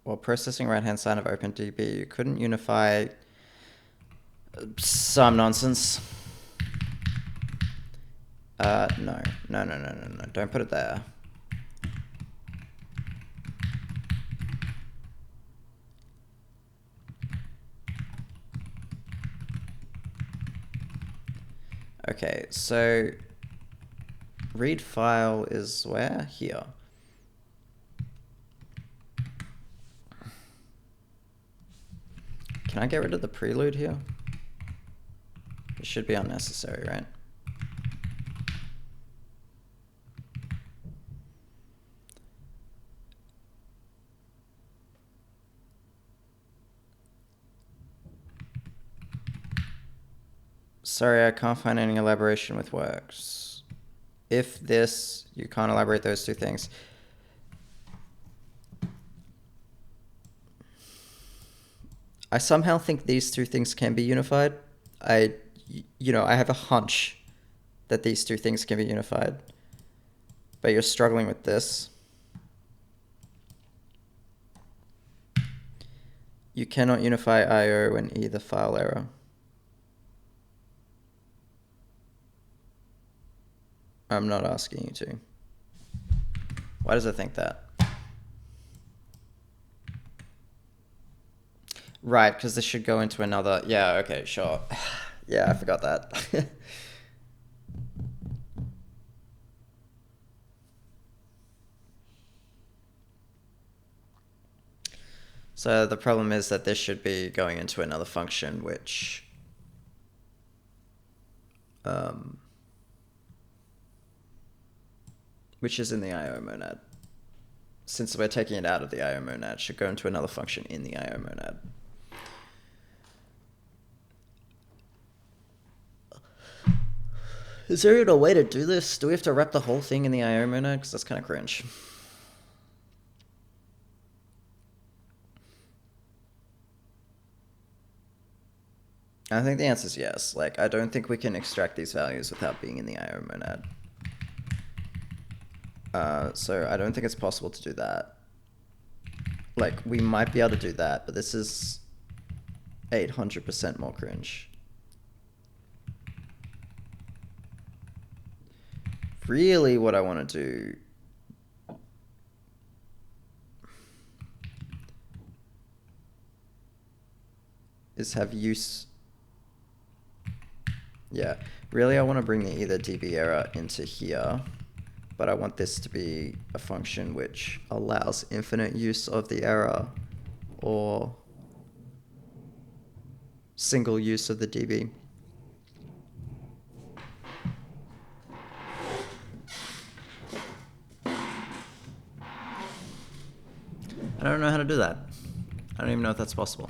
while processing right-hand side of OpenDB, you couldn't unify some nonsense. No. Don't put it there. Okay, so read file is where? Here. Can I get rid of the prelude here? It should be unnecessary, right? Sorry, I can't find any elaboration with works. If this, you can't elaborate those two things. I somehow think these two things can be unified. I have a hunch that these two things can be unified. But you're struggling with this. You cannot unify I/O in either file error. I'm not asking you to. Why does it think that? Right, because this should go into another... Yeah, okay, sure. Yeah, I forgot that. So the problem is that this should be going into another function, which... which is in the I/O monad. Since we're taking it out of the I/O monad, it should go into another function in the I/O monad. Is there even a way to do this? Do we have to wrap the whole thing in the I/O monad? Because that's kind of cringe. I think the answer is yes. Like, I don't think we can extract these values without being in the I/O monad. So I don't think it's possible to do that. Like, we might be able to do that, but this is 800% more cringe. Really, what I want to do is have use. Yeah, really I want to bring the either DB error into here, but I want this to be a function which allows infinite use of the error or single use of the DB. I don't know how to do that. I don't even know if that's possible.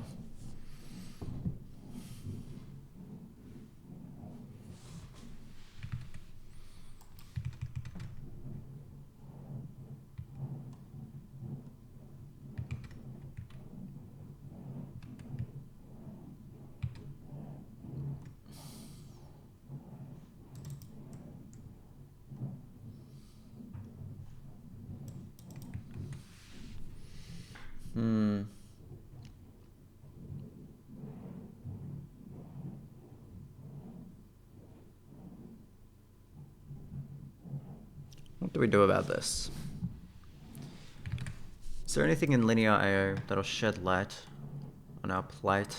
What do we do about this? Is there anything in linear I/O that'll shed light on our plight?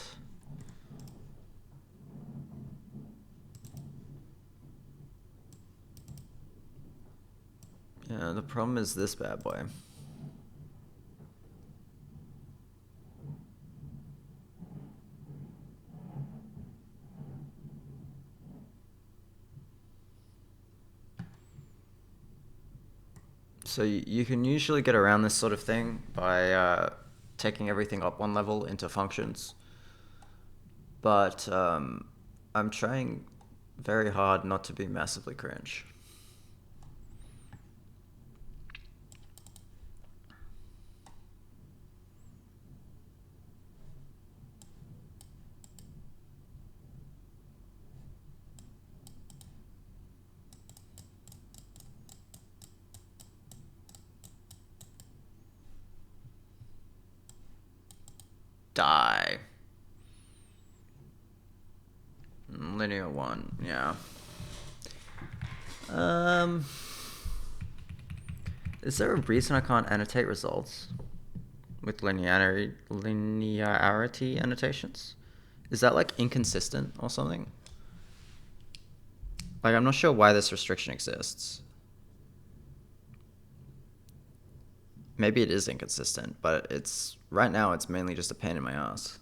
Yeah, the problem is this bad boy. So you can usually get around this sort of thing by taking everything up one level into functions. But I'm trying very hard not to be massively cringe. die. Linear 1, yeah. Is there a reason I can't annotate results with linearity annotations? Is that like inconsistent or something? Like, I'm not sure why this restriction exists. Maybe it is inconsistent, but right now it's mainly just a pain in my ass.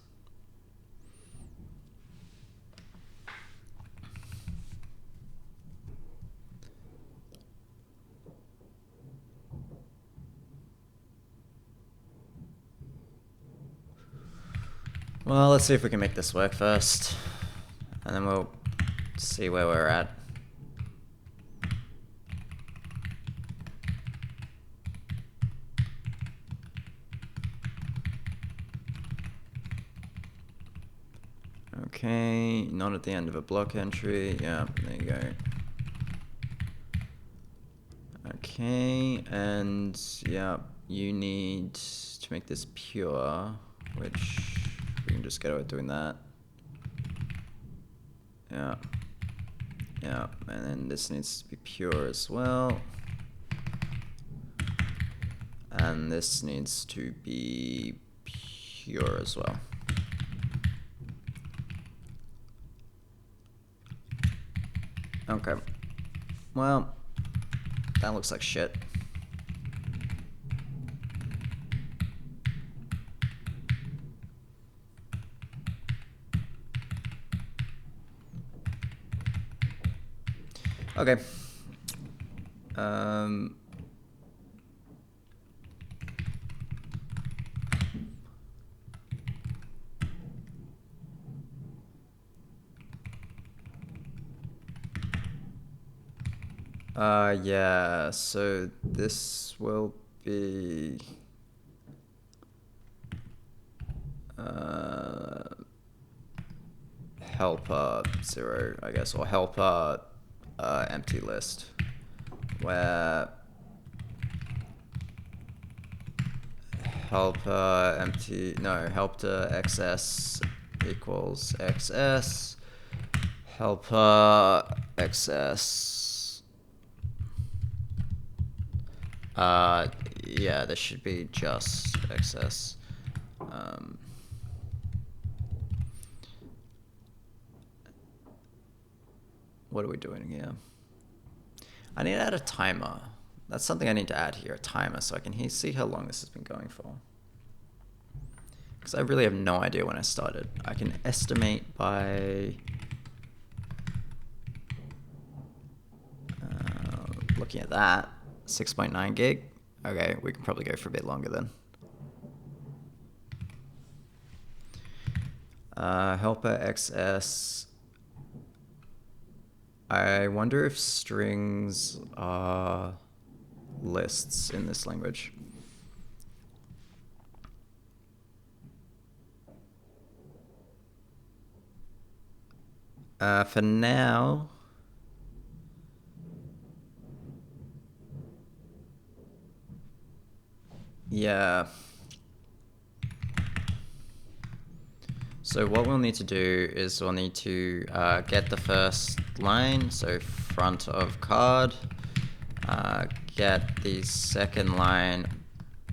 Well, let's see if we can make this work first, and then we'll see where we're at. Okay, not at the end of a block entry. Yeah, there you go. Okay, and yeah, you need to make this pure, which we can just get away with doing that. Yeah. Yeah, and then this needs to be pure as well. And this needs to be pure as well. Okay. Well, that looks like shit. Okay. Yeah, so this will be helper 0, I guess, or helper empty list, where helper xs equals xs, helper xs. Yeah, this should be just xs. What are we doing here? I need to add a timer. That's something I need to add here, a timer, so I can see how long this has been going for. Because I really have no idea when I started. I can estimate by looking at that, 6.9 gig. Okay, we can probably go for a bit longer then. Helper XS. I wonder if strings are lists in this language. For now, yeah. So what we'll need to do is we'll need to get the first line, so front of card, get the second line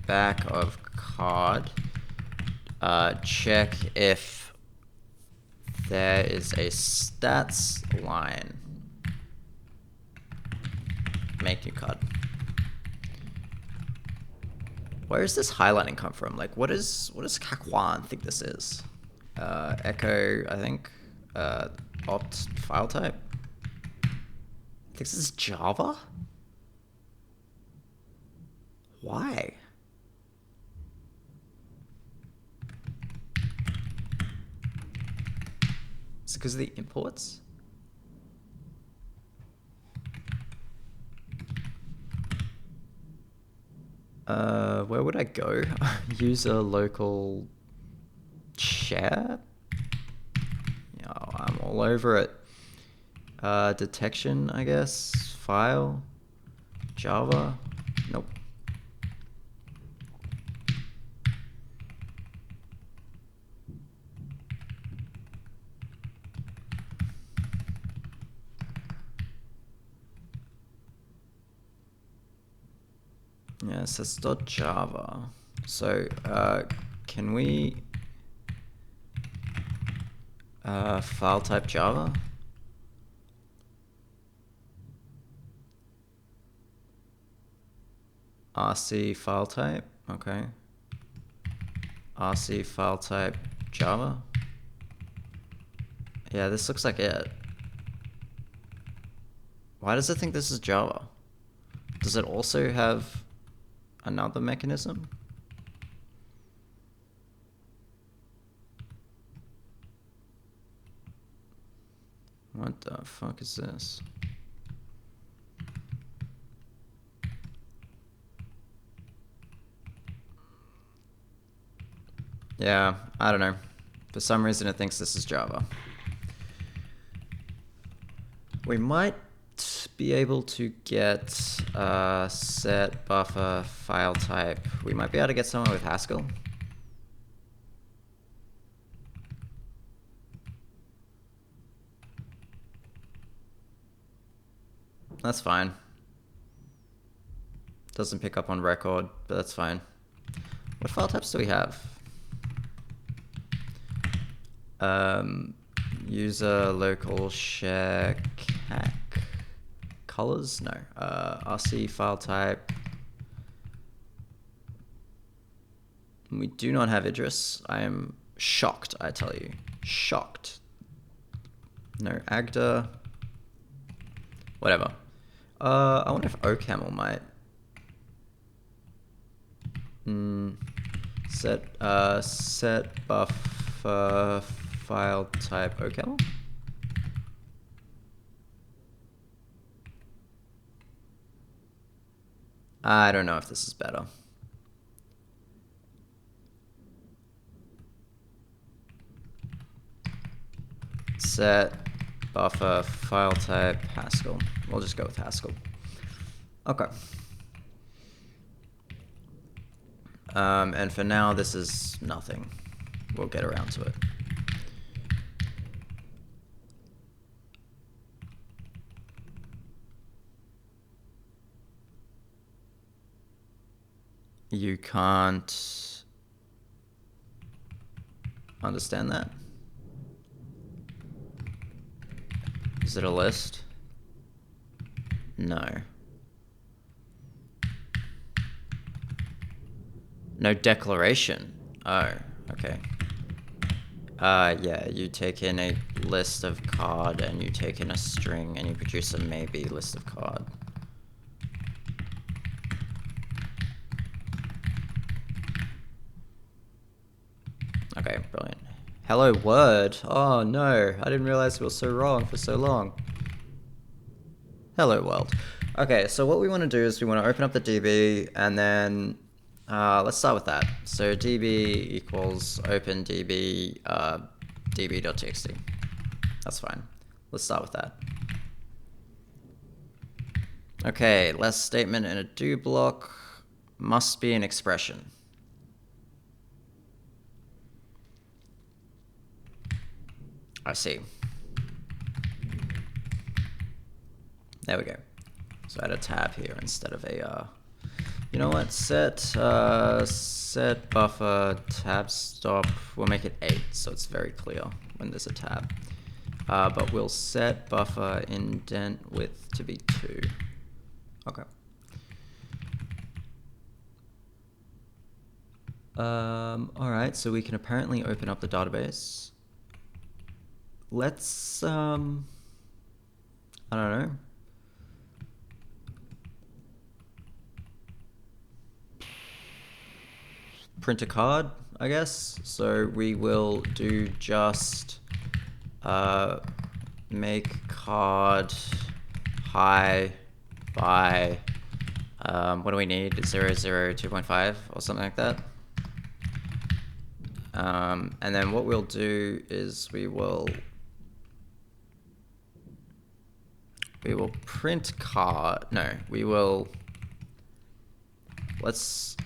back of card, check if there is a stats line, make new card. Where does this highlighting come from? Like, what does Kakwan think this is? Echo, I think, opt file type. I think this is Java? Why? Is it because of the imports? Where would I go? User local share? Yeah, I'm all over it. Detection, I guess. File. Java. Nope. 'Cause Yeah, it says .java. So, can we file type Java? RC file type, okay. RC file type Java. Yeah, this looks like it. Why does it think this is Java? Does it also have another mechanism? What the fuck is this? Yeah, I don't know. For some reason it thinks this is Java. We might be able to get set buffer file type. We might be able to get someone with Haskell. That's fine. Doesn't pick up on record, but that's fine. What file types do we have? User local share cac colors? No. RC file type. We do not have Idris. I am shocked, I tell you. Shocked. No Agda. Whatever. I wonder if OCaml might. Set buffer file type OCaml. I don't know if this is better. Set buffer file type Haskell. We'll just go with Haskell. Okay. And for now, this is nothing. We'll get around to it. You can't understand that? Is it a list? No. No declaration. Oh, okay. Yeah, you take in a list of card and you take in a string and you produce a maybe list of card. Okay, brilliant. Hello word. Oh no, I didn't realize we were so wrong for so long. Hello world. Okay, so what we want to do is we want to open up the DB and then let's start with that. So db equals open db db.txt. That's fine. Let's start with that. Okay, last statement in a do block must be an expression. I see. There we go. So I had a tab here instead of a, you know what, set buffer tab stop, we'll make it 8 so it's very clear when there's a tab. But we'll set buffer indent width to be 2. Okay. Alright, so we can apparently open up the database. Let's, I don't know. Print a card, I guess. So we will do just make card high by what do we need? 0, 0, 2.5 or something like that. And then what we'll do is we will print card. No, we will. Let's